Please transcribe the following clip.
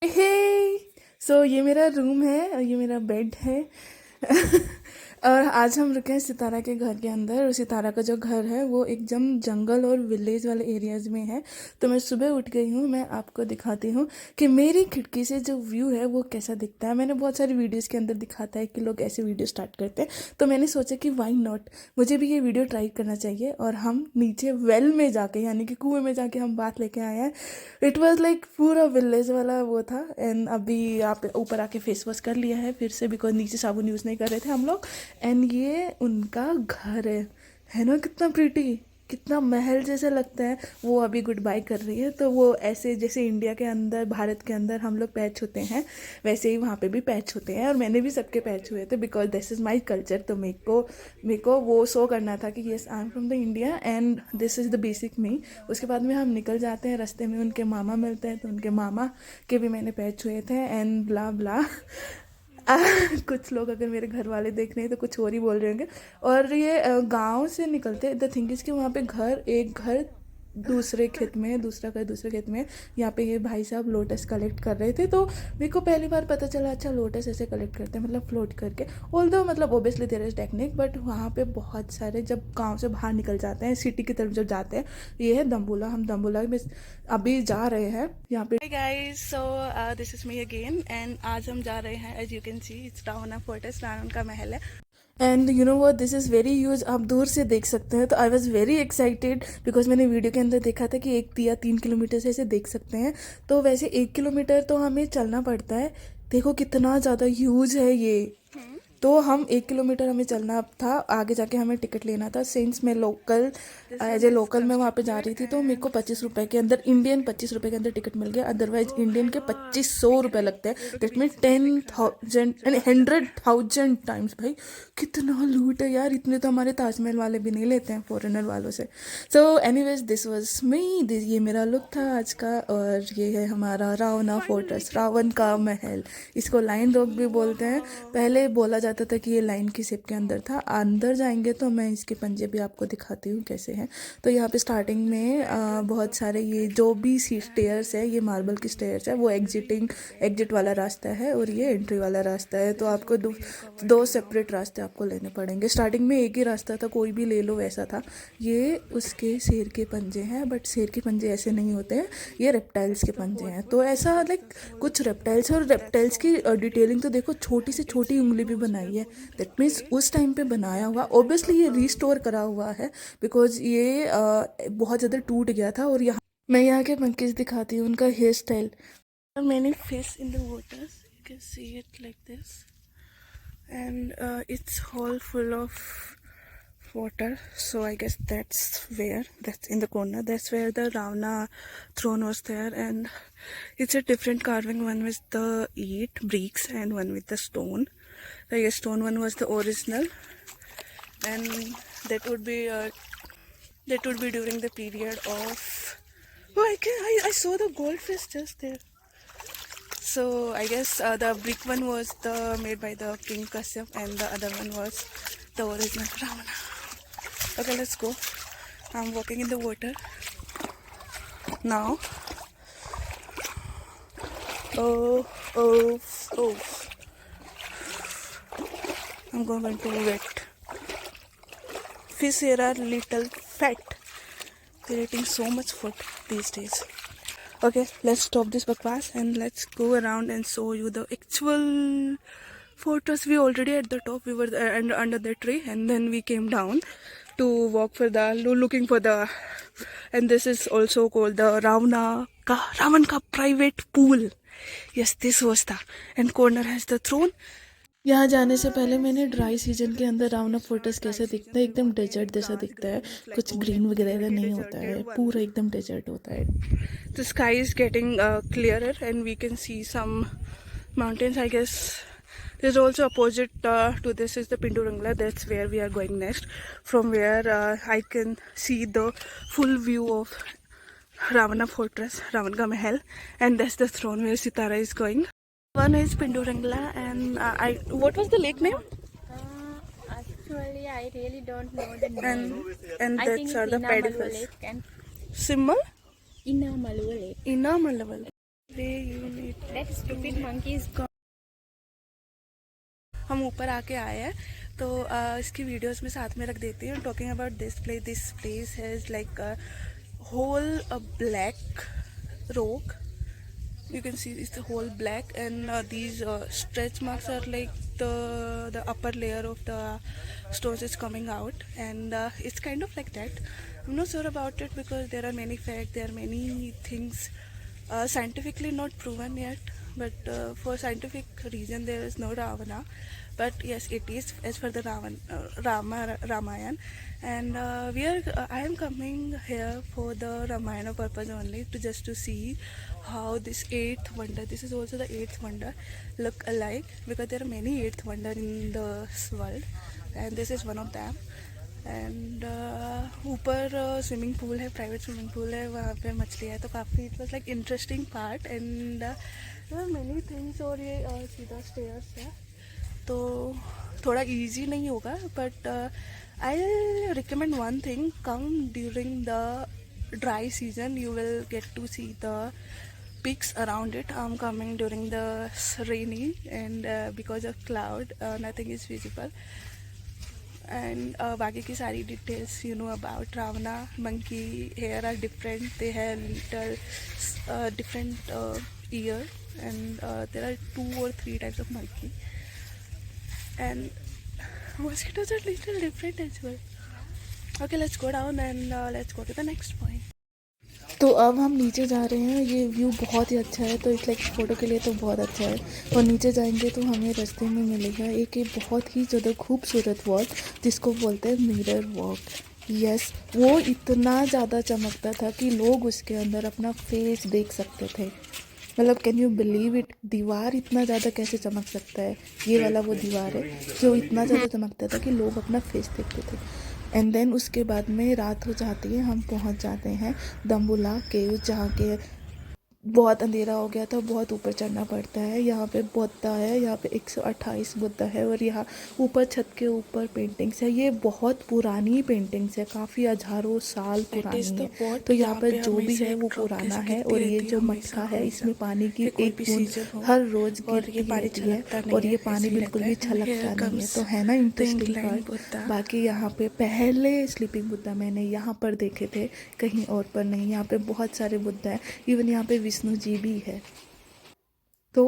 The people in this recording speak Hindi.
हे सो ये मेरा रूम है और ये मेरा बेड है। और आज हम रुके हैं सितारा के घर के अंदर। और सितारा का जो घर है वो एकदम जंगल और विलेज वाले एरियाज में है। तो मैं सुबह उठ गई हूँ, मैं आपको दिखाती हूँ कि मेरी खिड़की से जो व्यू है वो कैसा दिखता है। मैंने बहुत सारी वीडियोस के अंदर दिखाता है कि लोग ऐसे वीडियो स्टार्ट करते हैं, तो मैंने सोचा कि वाई नॉट, मुझे भी ये वीडियो ट्राई करना चाहिए। और हम नीचे वेल में जाके यानी कि कुएं में जाके हम बात लेके आए हैं। इट वॉज लाइक पूरा विलेज वाला वो था। एंड अभी आप ऊपर आके फेस वॉश कर लिया है फिर से, बिकॉज नीचे साबुन यूज़ नहीं कर रहे थे हम लोग। एंड ये उनका घर है ना, कितना प्रीटी, कितना महल जैसे लगता है। वो अभी गुड बाय कर रही है, तो वो ऐसे जैसे इंडिया के अंदर, भारत के अंदर हम लोग पैच होते हैं, वैसे ही वहाँ पे भी पैच होते हैं। और मैंने भी सबके पैच हुए थे because this is my culture. तो मेरे को वो शो करना था कि yes I am from the India and this is the basic me. उसके बाद में हम निकल जाते हैं, रास्ते में उनके मामा मिलते हैं, तो उनके मामा के भी मैंने पैच हुए थे एंड ब्ला ब्ला। कुछ लोग अगर मेरे घर वाले देख रहे हैं तो कुछ और ही बोल रहे होंगे। और ये गांव से निकलते, द थिंग इज़ कि वहाँ पे घर, एक घर दूसरे खेत में, दूसरा घर दूसरे खेत में। यहाँ पे ये भाई साहब लोटस कलेक्ट कर रहे थे, तो मेरे को पहली बार पता चला अच्छा लोटस ऐसे कलेक्ट करते हैं, मतलब फ्लोट करके। ऑल्दो मतलब obviously there is technique, but वहाँ पे बहुत सारे, जब गांव से बाहर निकल जाते हैं, सिटी की तरफ जब जाते हैं, ये है दम्बुला। हम दम्बुला में अभी जा रहे हैं यहाँ पे। Guys, so this is me again and आज हम जा रहे हैं, as you can see it's Ravana fortress, Ravan का महल है। एंड यू नो वो दिस इज़ वेरी ह्यूज, आप दूर से देख सकते हैं। तो I was very excited because मैंने वीडियो के अंदर देखा था कि 1 या 3 किलोमीटर से इसे देख सकते हैं। तो वैसे 1 किलोमीटर तो हमें चलना पड़ता है। देखो कितना ज़्यादा ह्यूज है ये। तो हम 1 किलोमीटर हमें चलना था, आगे जाके हमें टिकट लेना था। सिंस मैं लोकल, एज ए लोकल मैं वहाँ पे जा रही थी, तो मेरे को 25 रुपये के अंदर, इंडियन 25 रुपये के अंदर टिकट मिल गया। अदरवाइज इंडियन के 2500 रुपये लगते हैं। That mean 10,000 and 100,000 times. भाई कितना लूट है यार, इतने तो हमारे ताजमहल वाले भी नहीं लेते हैं फॉरेनर वालों से। So anyways this was me, ये मेरा लुक था आज का। और ये है हमारा रावना फोर्ट्रेस, रावण का महल। इसको लाइन रोक भी बोलते हैं। पहले बोला जाता था कि ये लाइन की शेप के अंदर था। अंदर जाएंगे तो मैं इसके पंजे भी आपको दिखाती हूँ कैसे हैं। तो यहाँ पे स्टार्टिंग में बहुत सारे ये जो भी स्टेयर्स है, ये मार्बल की स्टेयर्स है, वो एग्जिट वाला रास्ता है और ये एंट्री वाला रास्ता है। तो आपको दो सेपरेट रास्ते आपको लेने पड़ेंगे। स्टार्टिंग में एक ही रास्ता था, कोई भी ले लो वैसा था। ये उसके शेर के पंजे हैं, बट शेर के पंजे ऐसे नहीं होते हैं, ये रेप्टाइल्स के पंजे हैं। तो ऐसा लाइक कुछ रेप्टाइल्स, और रेप्टाइल्स की डिटेलिंग तो देखो, छोटी से छोटी उंगली भी बनाई है। दैट मीन्स उस टाइम पे बनाया हुआ, ऑब्वियसली ये रिस्टोर करा हुआ है बिकॉज ये बहुत ज़्यादा टूट गया था। और यहाँ मैं यहाँ के मंकीज दिखाती हूँ, उनका hair style. Many fish in the waters, you can see it like this and it's all full of water. So I guess that's in the corner, that's where the Ravana throne was there. And it's a different carving, one with the 8 bricks and one with the stone. The stone one was the original, and that would be during the period of, I saw the goldfish just there. So I guess the brick one was the made by the King Kashyap and the other one was the original Ravana. Okay, let's go. I'm walking in the water now. Oh. I'm going to wet. Fish here are little fat. They're eating so much food these days. Okay, let's stop this bakwas and let's go around and show you the actual fortress. We already at the top, we were under the tree, and then we came down to walk for the looking for the, and this is also called the Ravan ka private pool. Yes, this was the, and corner has the throne. यहाँ जाने से पहले मैंने ड्राई सीजन के अंदर रावना फोर्ट्रेस कैसे दिखता है, एकदम डेजर्ट जैसा दिखता है, कुछ ग्रीन वगैरह नहीं होता है, पूरा एकदम डेजर्ट होता है। The sky is getting clearer and we can see some mountains, I guess. There's also opposite to this is the Pindurangla. That's where we are going next, from where I can see the full view of Ravana fortress, Ravan ka mahal, and that's the throne where Sitara is going. One is Pindurangla, and what was the lake name? Actually, I really don't know the name. And I think that's it's the Inamaluva pedicles. Lake and Symbol? Inamaluva Lake. Inamaluva. That stupid monkey is gone. हम ऊपर आके आए हैं तो इसकी वीडियोस में साथ में रख देती हूँ. Talking about this place has like whole black rock. You can see it's the whole black, and these stretch marks are like the upper layer of the stones is coming out, and it's kind of like that. I'm not sure about it because there are many facts, there are many things scientifically not proven yet, but for scientific reason there is no Ravana. But yes, it is as per the Ramayana, and I am coming here for the Ramayana purpose only, to see how this eighth wonder, this is also the eighth wonder, look alike, because there are many eighth wonder in this world, and this is one of them. And ऊपर स्विमिंग पूल है, प्राइवेट स्विमिंग पूल है, वहाँ पे मछली है, तो काफ़ी it was like interesting part, and many things. और ये सीधा स्टेयर्स है तो थोड़ा इजी नहीं होगा, but I recommend one thing, come during the dry season, you will get to see the peaks around it. I'm coming during the rainy, and because of cloud nothing is visible. And बाकी की सारी details you know about Ravana. Monkey hair are different, they have little different ear, and there are 2 or 3 types of monkey, and mosquitoes are little different as well. Okay, let's go down and let's go to the next point. तो अब हम नीचे जा रहे हैं. ये व्यू बहुत ही अच्छा है, तो इस लाइक फ़ोटो के लिए तो बहुत अच्छा है. और नीचे जाएंगे तो हमें रास्ते में मिलेगा एक बहुत ही ज़्यादा खूबसूरत वॉल, जिसको बोलते हैं मिरर वॉक. यस, वो इतना ज़्यादा चमकता था कि लोग उसके अंदर अपना फेस देख सकते थे. मतलब कैन यू बिलीव इट, दीवार इतना ज़्यादा कैसे चमक सकता है. ये वाला वो दीवार है जो इतना ज़्यादा चमकता था कि लोग अपना फेस देखते थे. एंड देन उसके बाद में रात हो जाती है, हम पहुंच जाते हैं दम्बुला केव, जहाँ के बहुत अंधेरा हो गया था, बहुत ऊपर चढ़ना पड़ता है. यहाँ पे बुद्धा है, यहाँ पे 128 बुद्धा है, और यहाँ ऊपर छत के ऊपर पेंटिंग्स है. ये बहुत पुरानी पेंटिंग्स है, काफ़ी हज़ारों साल पुरानी है. तो यहाँ पर जो भी है वो पुराना है. और ये जो मटका है, इसमें पानी की एक बूंद हर रोज़ गिरती रहती है, और ये पानी बिल्कुल भी छलकता नहीं है. तो है ना इंटरेस्टिंग पार्ट. बाकी यहाँ पे पहले स्लीपिंग बुद्धा मैंने यहाँ पर देखे थे, कहीं और पर नहीं. यहाँ पे बहुत सारे बुद्धा हैं, इवन यहाँ पे विष्णु जी भी है. तो